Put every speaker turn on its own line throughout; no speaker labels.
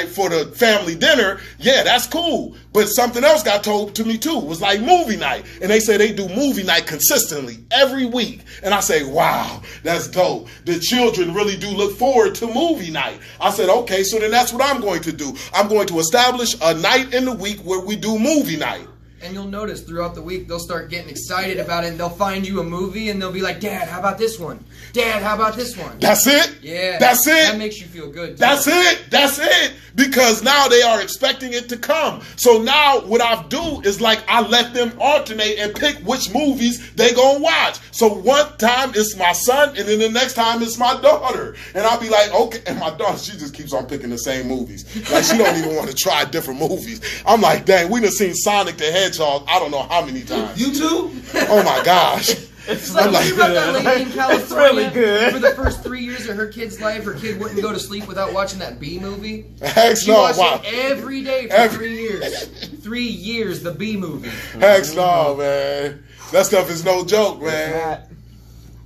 for the family dinner, yeah, that's cool. But something else got told to me too. It was like movie night. And they say they do movie night consistently every week. And I say, wow, that's dope. The children really do look forward to movie night. I said, okay, so then that's what I'm going to do. I'm going to establish a night in the week where we do movie night.
And you'll notice throughout the week, they'll start getting excited about it, and they'll find you a movie, and they'll be like, Dad, how about this one? Dad, how about this one?
That's it?
Yeah.
That's it?
That makes you feel good, too.
That's it? That's it? Because now they are expecting it to come. So now what I do is like I let them alternate and pick which movies they gonna watch. So one time it's my son, and then the next time it's my daughter. And I'll be like, okay. And my daughter, she just keeps on picking the same movies. Like she don't even want to try different movies. I'm like, dang, we done seen Sonic the Hedgehog I don't know how many times.
You too?
Oh my gosh.
It's like, you about that lady in California?
It's really good.
For the first 3 years of her kid's life, her kid wouldn't go to sleep without watching that Bee movie.
Heck
She watched it every day for 3 years. 3 years, the Bee movie.
Heck no, man. That stuff is no joke, man.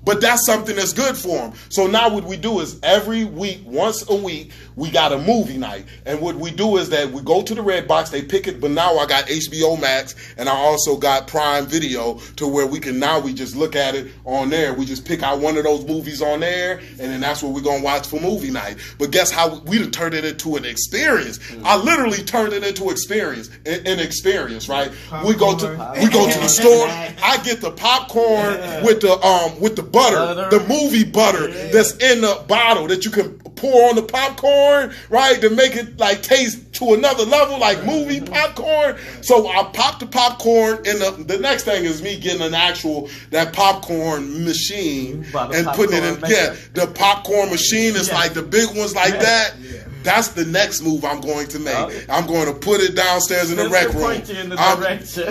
But that's something that's good for them. So now what we do is every week, once a week, we got a movie night. And what we do is that we go to the Red Box, they pick it, but now I got HBO Max, and I also got Prime Video to where we can, now we just look at it on there. We just pick out one of those movies on there, and then that's what we're going to watch for movie night. But guess how we turned it into an experience. I literally turned it into an experience, right? We go to the store. I get the popcorn with the butter, the movie butter that's in the bottle that you can pour on the popcorn, right, to make it like taste to another level, like movie popcorn. So I pop the popcorn, and the next thing is me getting that popcorn machine and putting it in. Yeah, the popcorn machine is like the big ones like that. That's the next move I'm going to make. Okay. I'm going to put it downstairs in the rec room.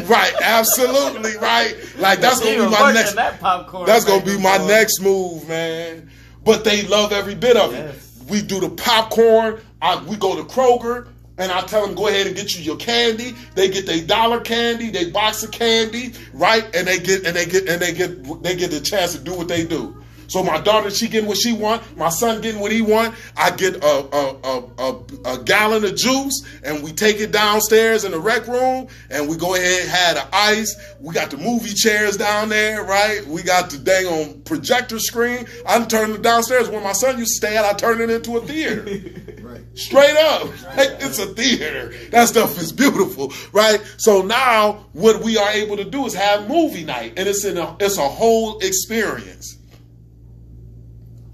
Right, absolutely, right. Like that's gonna be my next. That's gonna be my next move, man. But they love every bit of it. We do the popcorn. We go to Kroger, and I tell them go ahead and get you your candy. They get their dollar candy, their box of candy, right? And they get the chance to do what they do. So my daughter, she getting what she want. My son getting what he want. I get a gallon of juice, and we take it downstairs in the rec room, and we go ahead and have the ice. We got the movie chairs down there, right? We got the dang on projector screen. I turned it downstairs when my son used to stay at. I turned it into a theater. Right. Straight up, like, it's a theater. That stuff is beautiful, right? So now what we are able to do is have movie night, and it's a whole experience.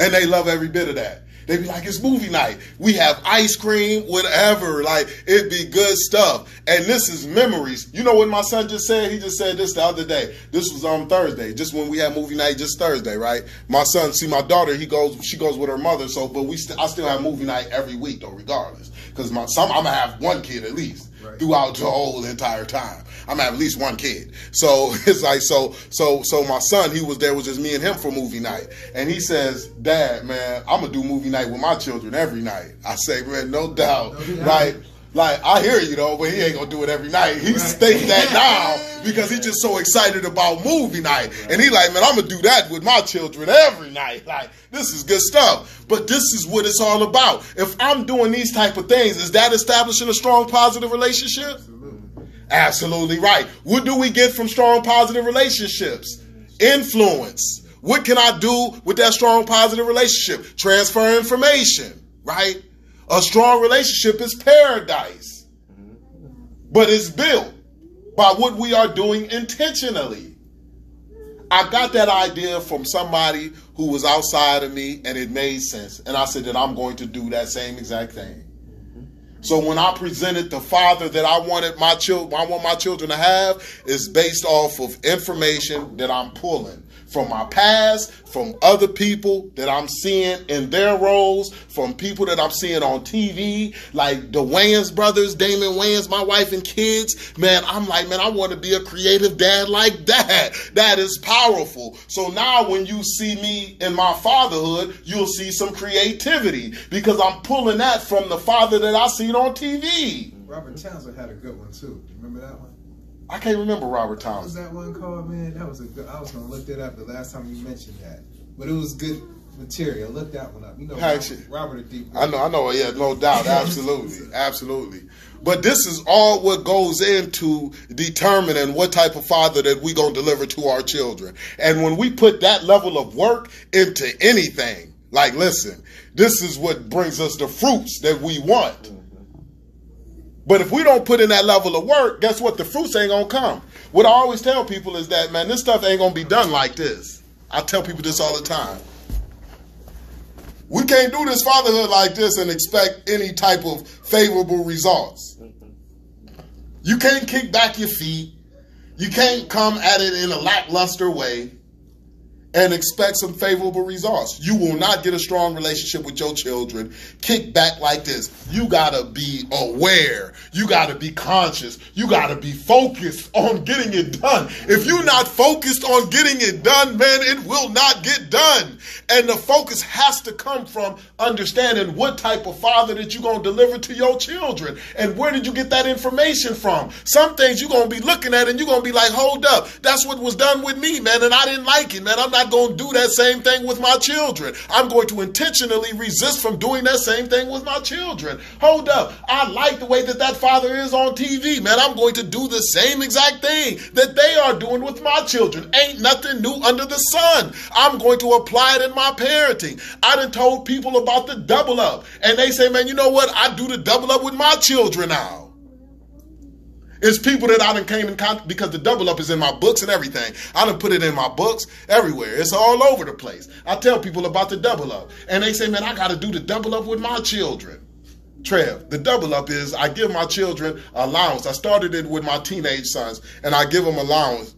And they love every bit of that. They be like, it's movie night. We have ice cream, whatever. Like, it'd be good stuff. And this is memories. You know what my son just said? He just said this the other day. This was on Thursday, just when we had movie night, just Thursday, right? My son, see, my daughter, she goes with her mother. So, but I still have movie night every week, though, regardless. Because I'm going to have one kid at least. Right. Throughout the whole entire time. I'm gonna have at least one kid. So it's like, so my son, he was there, was just me and him for movie night. And he says, Dad, man, I'm gonna do movie night with my children every night. I say, man, no doubt. Like, I hear you though, but he ain't gonna do it every night. He's stating that now because he's just so excited about movie night. And he like, man, I'm gonna do that with my children every night. Like, this is good stuff. But this is what it's all about. If I'm doing these type of things, is that establishing a strong, positive relationship? Absolutely right. What do we get from strong, positive relationships? Influence. What can I do with that strong, positive relationship? Transfer information, right? A strong relationship is paradise, but it's built by what we are doing intentionally. I got that idea from somebody who was outside of me, and it made sense. And I said that I'm going to do that same exact thing. So when I presented the father that I want my children to have, is based off of information that I'm pulling from my past, from other people that I'm seeing in their roles, from people that I'm seeing on TV, like the Wayans brothers, Damon Wayans, my wife and kids. Man, I'm like, man, I want to be a creative dad like that. That is powerful. So now when you see me in my fatherhood, you'll see some creativity because I'm pulling that from the father that I seen on TV.
Robert Townsend had a good one too. Remember that one?
I can't remember Robert Townsend.
What was that one called, man? That was a good. I was gonna look that up the last time you mentioned that, but it was good. material. Look that one up. You know,
Action.
Robert a deep.
I know, yeah, no doubt, absolutely, absolutely. But this is all what goes into determining what type of father that we gonna deliver to our children. And when we put that level of work into anything, like, listen, this is what brings us the fruits that we want. But if we don't put in that level of work, guess what? The fruits ain't gonna come. What I always tell people is that, man, this stuff ain't gonna be done like this. I tell people this all the time. We can't do this fatherhood like this and expect any type of favorable results. You can't kick back your feet. You can't come at it in a lackluster way and expect some favorable results. You will not get a strong relationship with your children. Kick back like this. You gotta be aware. You gotta be conscious. You gotta be focused on getting it done. If you're not focused on getting it done, man, it will not get done. And the focus has to come from understanding what type of father that you're gonna deliver to your children. And where did you get that information from? Some things you're gonna be looking at and you're gonna be like, hold up, that's what was done with me, man, and I didn't like it, man. I'm not going to do that same thing with my children. I'm going to intentionally resist from doing that same thing with my children. Hold up. I like the way that that father is on TV, man. I'm going to do the same exact thing that they are doing with my children. Ain't nothing new under the sun. I'm going to apply it in my parenting. I done told people about the double up, and they say, man, you know what? I do the double up with my children now. It's people that I done came in contact, because the double up is in my books and everything. I done put it in my books everywhere. It's all over the place. I tell people about the double up, and they say, man, I got to do the double up with my children. Trev, the double up is I give my children allowance. I started it with my teenage sons, and I give them allowance.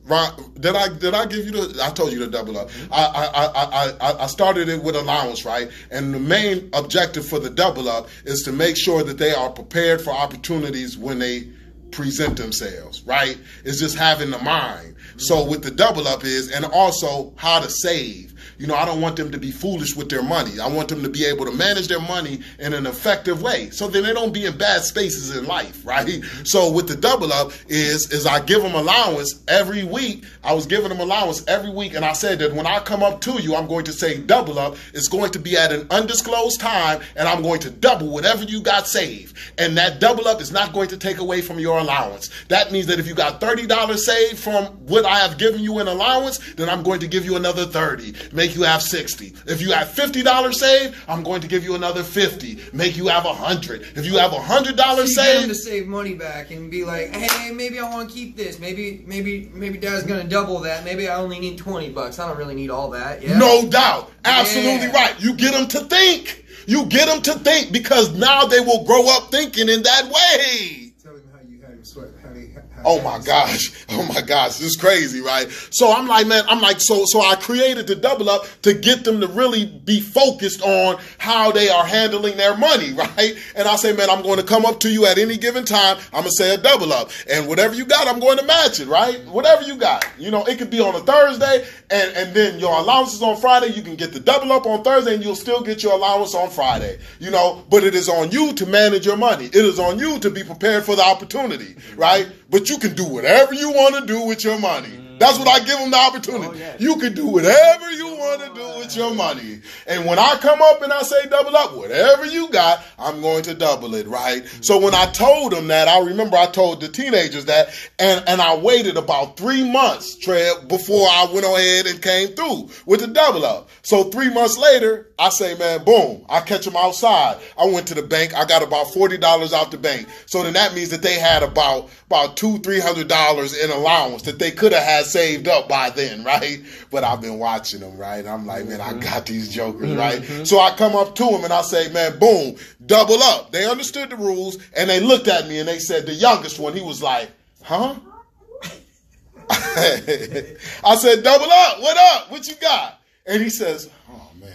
Did I give you the? I told you the double up. I started it with allowance, right? And the main objective for the double up is to make sure that they are prepared for opportunities when they present themselves, right? It's just having the mind. So with the double up is, and also how to save. You know, I don't want them to be foolish with their money. I want them to be able to manage their money in an effective way, so then they don't be in bad spaces in life, right? So with the double up is I give them allowance every week. I was giving them allowance every week, and I said that when I come up to you, I'm going to say double up. It's going to be at an undisclosed time, and I'm going to double whatever you got saved. And that double up is not going to take away from your allowance. That means that if you got $30 saved from what I have given you in allowance, then I'm going to give you another 30. Make you have 60. If you have $50 saved, I'm going to give you another 50. Make you have 100. If you have $100 saved,
get them to save money back and be like, hey, maybe I want to keep this. Maybe Dad's gonna double that. Maybe I only need $20. I don't really need all that. Yeah?
No doubt, absolutely right. You get them to think. You get them to think, because now they will grow up thinking in that way.
Tell them how you sweat.
Oh my gosh. This is crazy, right? So I'm like, man, so I created the double up to get them to really be focused on how they are handling their money, right? And I say, man, I'm going to come up to you at any given time. I'm going to say a double up, and whatever you got, I'm going to match it, right? Whatever you got. You know, it could be on a Thursday, and then your allowance is on Friday. You can get the double up on Thursday, and you'll still get your allowance on Friday, you know, but it is on you to manage your money. It is on you to be prepared for the opportunity, right? But you can do whatever you want to do with your money. That's what I give them the opportunity. Oh, yeah. You can do whatever you want to do with your money. And when I come up and I say double up, whatever you got, I'm going to double it, right? So when I told them that, I remember I told the teenagers that, and I waited about 3 months, Trev, before I went ahead and came through with the double up. So 3 months later, I say, man, boom, I catch them outside. I went to the bank. I got about $40 out the bank. So then that means that they had about $200-300 in allowance that they could have had saved up by then, right? But I've been watching them, right? I'm like, man, I got these jokers, right? So I come up to them and I say, man, boom, double up. They understood the rules, and they looked at me and they said, the youngest one, he was like, huh? I said, double up, what up? What you got? And he says, oh, man.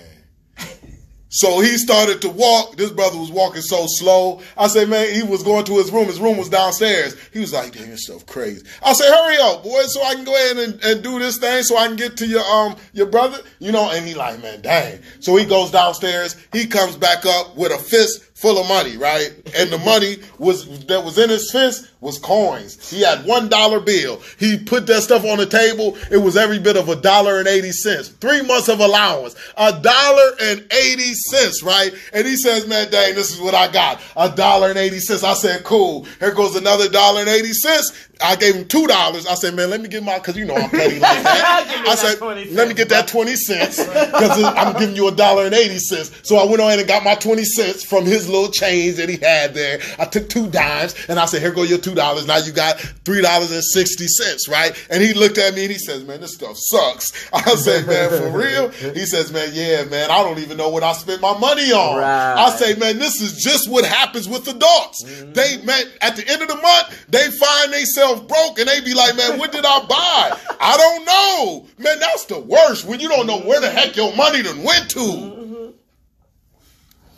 So he started to walk. This brother was walking so slow. I said, man, he was going to his room. His room was downstairs. He was like, damn, yourself crazy. I said, hurry up, boy, so I can go ahead and do this thing so I can get to your brother. You know, and he like, man, dang. So he goes downstairs. He comes back up with a fist full of money, right? And the money that was in his fist was coins. He had $1 bill. He put that stuff on the table. It was every bit of $1.80. 3 months of allowance, $1.80, right? And he says, man, dang, this is what I got, $1.80. I said, cool. Here goes another $1.80. I gave him $2. I said, man, let me get because you know I'm petty like that. I said, let me get that 20 cents because I'm giving you $1.80. So I went on and got my 20 cents from his little change that he had there. I took 2 dimes and I said, here go your $2. Now you got $3.60, right? And he looked at me and he says, man, this stuff sucks. I said, man, for real? He says, man, yeah, man, I don't even know what I spent my money on. Right. I say, man, this is just what happens with adults. They, man, at the end of the month, they find themselves broke and they be like, man, what did I buy? I don't know. Man, that's the worst when you don't know where the heck your money done went to.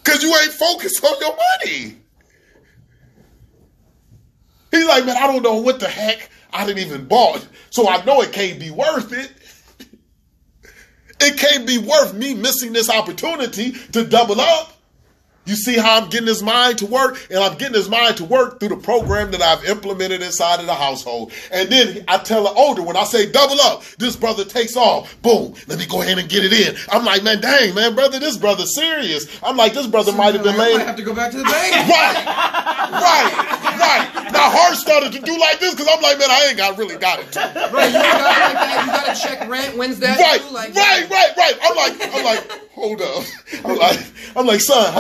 Because you ain't focused on your money. He's like, man, I don't know what the heck I didn't even bought. So I know it can't be worth it. It can't be worth me missing this opportunity to double up. You see how I'm getting his mind to work? And I'm getting his mind to work through the program that I've implemented inside of the household. And then I tell the older, when I say double up, this brother takes off. Boom, let me go ahead and get it in. I'm like, man, dang, man, brother, this brother's serious. I'm like, this brother might have been laying.
I have to go back to the bank.
Right. My heart started to do like this because I'm like, man, I ain't really got it.
Right, you got it like that. You got to check rent. When's that?
Right. I'm like, hold up. I'm like, son,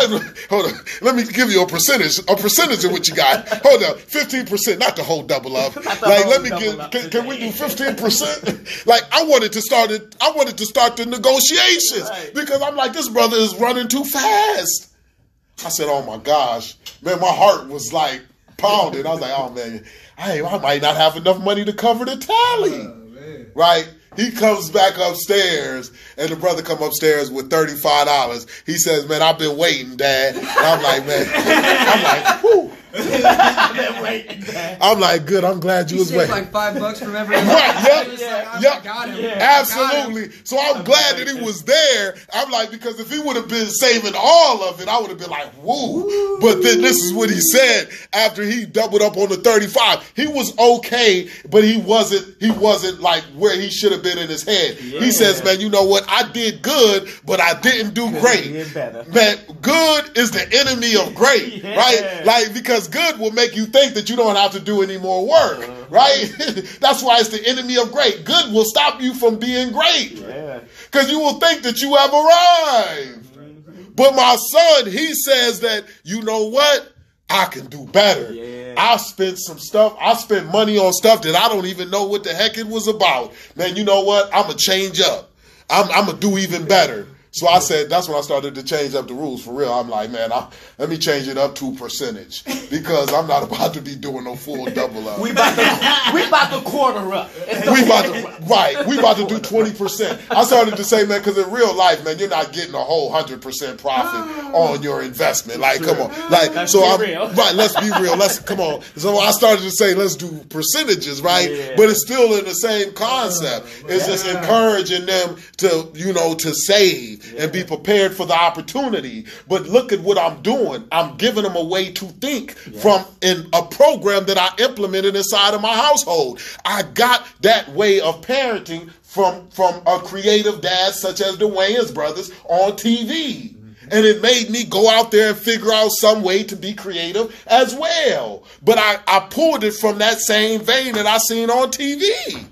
hold on. Let me give you a percentage of what you got. Hold up, 15%, not the whole double up. Like, let me can we do 15%? Like, I wanted to start the negotiations because I'm like, this brother is running too fast. I said, oh my gosh, man, my heart was like pounding. I was like, oh man, I might not have enough money to cover the tally, right? He comes back upstairs, and the brother come upstairs with $35. He says, man, I've been waiting, Dad. And I'm like, man, whew. I've been waiting, Dad. I'm like, good, I'm glad you was waiting.
Like $5 from every
Right,
yep. Got him.
Absolutely. So I'm glad that he was there. I'm like, because if he would have been saving all of it, I would have been like, woo. But then this is what he said after he doubled up on the 35. He was okay, but he wasn't like where he should have been in his head. Yeah. He says, man, you know what? I did good, but I didn't do great. Man, good is the enemy of great, right? Like, because good will make you think that you don't have to do any more work, right? That's why it's the enemy of great. Good will stop you from being great because you will think that you have arrived. But my son, he says that, you know what? I can do better. I spent money on stuff that I don't even know what the heck it was about. Man, you know what? I'm going to change up. I'm going to do even better. So I said, that's when I started to change up the rules for real. I'm like, man, let me change it up to percentage because I'm not about to be doing no full double up.
We about to quarter up.
We about to do 20%. I started to say, man, because in real life, man, you're not getting a whole 100% profit on your investment. Like, come on, like, let's be real. Come on. So I started to say, let's do percentages, right? Yeah. But it's still in the same concept. It's just encouraging them to, to save. And be prepared for the opportunity. But look at what I'm doing. I'm giving them a way to think from in a program that I implemented inside of my household. I got that way of parenting from a creative dad such as the Wayans brothers on TV. And it made me go out there and figure out some way to be creative as well. But I pulled it from that same vein that I seen on TV.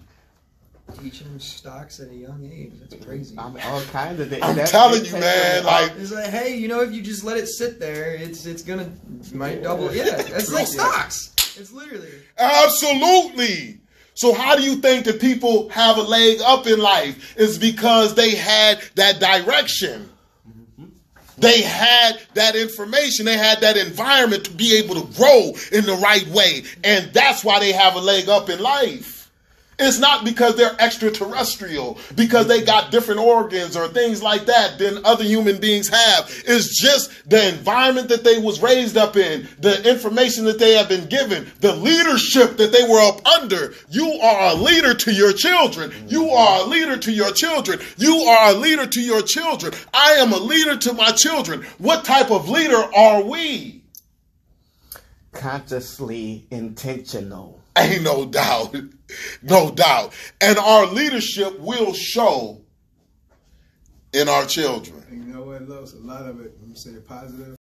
Teaching stocks at a young age. That's crazy.
All kinds of things.
I'm telling you, man. Like,
it's like, hey, if you just let it sit there, it's gonna might double. Yeah, it's like stocks. It's literally.
Absolutely. So how do you think that people have a leg up in life? It's because they had that direction. They had that information. They had that environment to be able to grow in the right way. And that's why they have a leg up in life. It's not because they're extraterrestrial, because they got different organs or things like that than other human beings have. It's just the environment that they was raised up in, the information that they have been given, the leadership that they were up under. You are a leader to your children. You are a leader to your children. You are a leader to your children. I am a leader to my children. What type of leader are we?
Consciously intentional.
Ain't no doubt. No doubt. And our leadership will show in our children.
And you know what, Los? A lot of it, when you say positive,